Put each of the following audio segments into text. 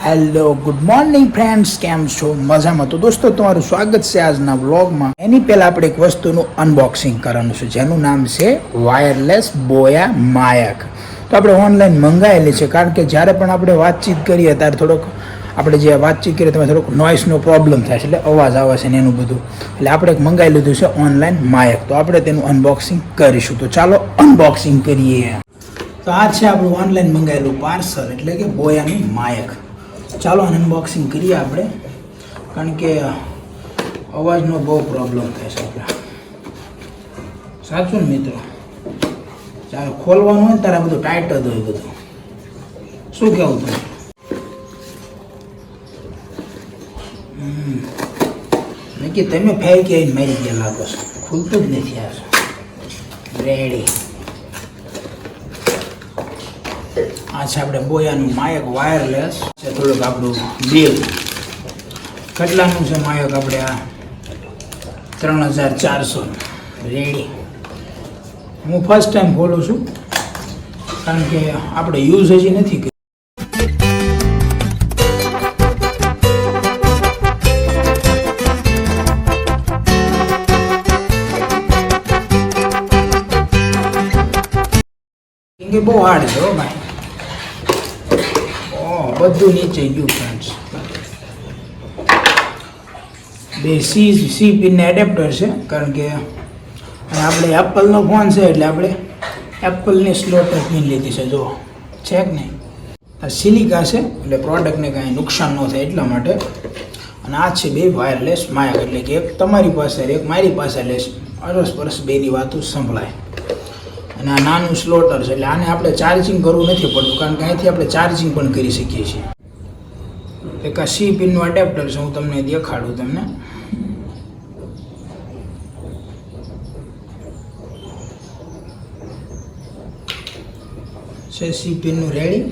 Hello good morning friends, કેમ છો? મજામાં? તો દોસ્તો તમારું સ્વાગત છે આજના વ્લોગમાં. એની પહેલાં આપણે એક વસ્તુનું અનબોક્સિંગ કરવાનું છે જેનું નામ છે વાયરલેસ બોયા માયક. તો આપણે ઓનલાઈન મંગાવેલી છે કારણ કે જ્યારે પણ આપણે વાતચીત કરીએ ત્યારે થોડોક આપણે જે વાતચીત કરીએ તેમાં થોડોક નોઇસનો પ્રોબ્લેમ થાય છે, એટલે અવાજ આવે છે ને એનું બધું. એટલે આપણે એક મંગાવી લીધું છે ઓનલાઈન માયક. તો આપણે તેનું અનબોક્સિંગ કરીશું. તો ચાલો અનબોક્સિંગ કરીએ. તો આ છે આપણું ઓનલાઈન મંગાવેલું પાર્સલ, એટલે કે બોયાનું માયક. ચાલો અનબોક્સિંગ કરીએ આપણે, કારણ કે અવાજનો બહુ પ્રોબ્લેમ થાય છે આપણે. સાચું ને મિત્રો? ચાલો ખોલવાનું હોય ને ત્યારે બધું ટાઈટ જ હોય બધું. શું કહેવું તમે? નક્કી તમે ફેર કે મારી ગયા લાગો છો, ખુલતું જ નથી. આ રેડી. આ છે આપણે બોયાનું માયક વાયરલેસ છે. થોડુંક આપણું બિલ કેટલાનું છે માયક? આપણે આ 3400. રેડી. હું ફર્સ્ટ ટાઈમ ખોલું છું કારણ કે આપણે યુઝ હજી નથી કર્યું. કેમ કે બહુ હાર્ડ છે હો ભાઈ. બધું નીચે ગયું ફ્રેન્ડ્સ. બે સી પિનને એડેપ્ટર છે, કારણ કે આપણે એપલનો ફોન છે એટલે આપણે એપલની સ્લોટ પિન લીધી છે. જો છે કે નહીં? આ સિલિકા છે એટલે પ્રોડક્ટને કાંઈ નુકસાન ન થાય એટલા માટે. અને આ છે બે વાયરલેસ માયક, એટલે કે એક તમારી પાસે એક મારી પાસે લેશ, અરસપરસ બેની વાતો સંભળાય. અને આ નાનું સ્લોટર છે એટલે આને આપણે ચાર્જિંગ કરવું નથી પડતું, કારણ કે અહીંથી આપણે ચાર્જિંગ પણ કરી શકીએ છીએ. એક આ સી પિનનું એડેપ્ટર છે, હું તમને દેખાડું. તમને છે સી પિનનું રેડી.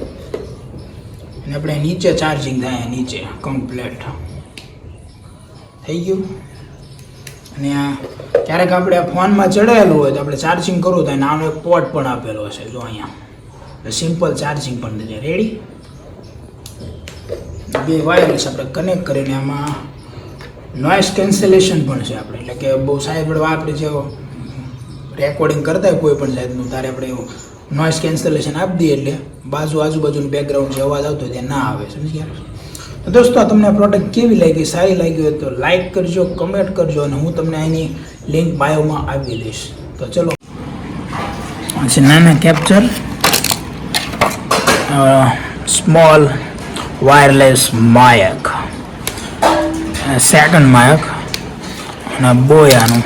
અને આપણે નીચે ચાર્જિંગ થાય, નીચે કમ્પ્લેટ થઈ ગયું. અને આ ક્યારેક આપણે ફોનમાં ચડાવેલું હોય તો આપણે ચાર્જિંગ કરવું થાય, આનો એક પોર્ટ પણ આપેલો છે જો અહીંયા, સિમ્પલ ચાર્જિંગ પણ થઈ જાય. રેડી. બે વાયરલેસ આપણે કનેક્ટ કરીને આમાં નોઇસ કેન્સલેશન પણ છે આપણે, એટલે કે બહુ સાહેબ આપણે જે રેકોર્ડિંગ કરતા હોય કોઈ પણ જાતનું, ત્યારે આપણે એવું નોઇસ કેન્સલેશન આપી દઈએ એટલે આજુબાજુનું બેકગ્રાઉન્ડ જે અવાજ આવતો હોય તે ના આવે. સમજી ગયા? તો દોસ્તો તમને આ પ્રોડક્ટ કેવી લાગી? સારી લાગી હોય તો લાઇક કરજો, કમેન્ટ કરજો, અને હું તમને એની લિંક બાયોમાં આપી દઈશ. તો ચલો, છે નાના કેપ્ચર સ્મોલ વાયરલેસ માયક, સેકન્ડ માયક, અને બોયાનું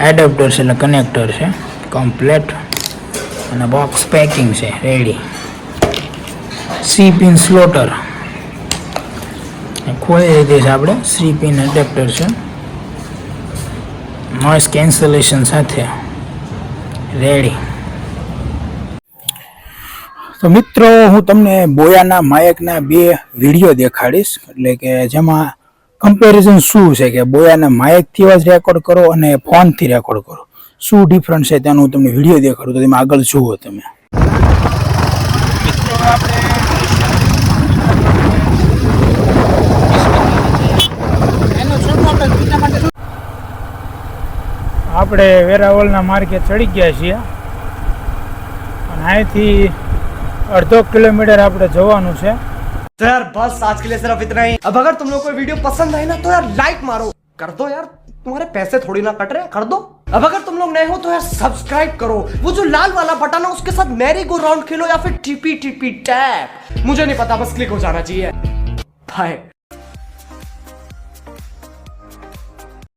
એડેપ્ટર છે એટલે કનેક્ટર છે કમ્પ્લેટ, અને બોક્સ પેકિંગ છે રેડી. સી પિન સ્લોટર ખોલી દીધી છે આપણે. સી પિન એડેપ્ટર છે નોઇસ કેન્સલેશન સાથે રેડી. તો મિત્રો હું તમને બોયાના માયકના બે વિડીયો દેખાડીશ, એટલે કે જેમાં કમ્પેરિઝન શું છે કે બોયાના માયકથી અવાજ રેકોર્ડ કરો અને ફોનથી રેકોર્ડ કરો, શું ડિફરન્સ છે તેનું હું તમને વિડીયો દેખાડું. તો તમે આગળ જુઓ. તમે આપણે વેરાવળના માર્ગે ચડી ગયા છીએ, અને અહીંથી अड़धो किलोमीटर આપણે જવાનું છે. तो यार बस आज के लिए सिर्फ इतना ही. अब अगर तुम लोग को वीडियो पसंद आई ना तो यार लाइक मारो, कर दो यार, तुम्हारे पैसे थोड़ी ना कट रहे, कर दो. अब अगर तुम लोग नए हो तो यार सब्सक्राइब करो, वो जो लाल वाला बटन है उसके साथ मैरी गो राउंड खेलो या फिर टीपी टैप, मुझे नहीं पता, बस क्लिक हो जाना चाहिए. बाय.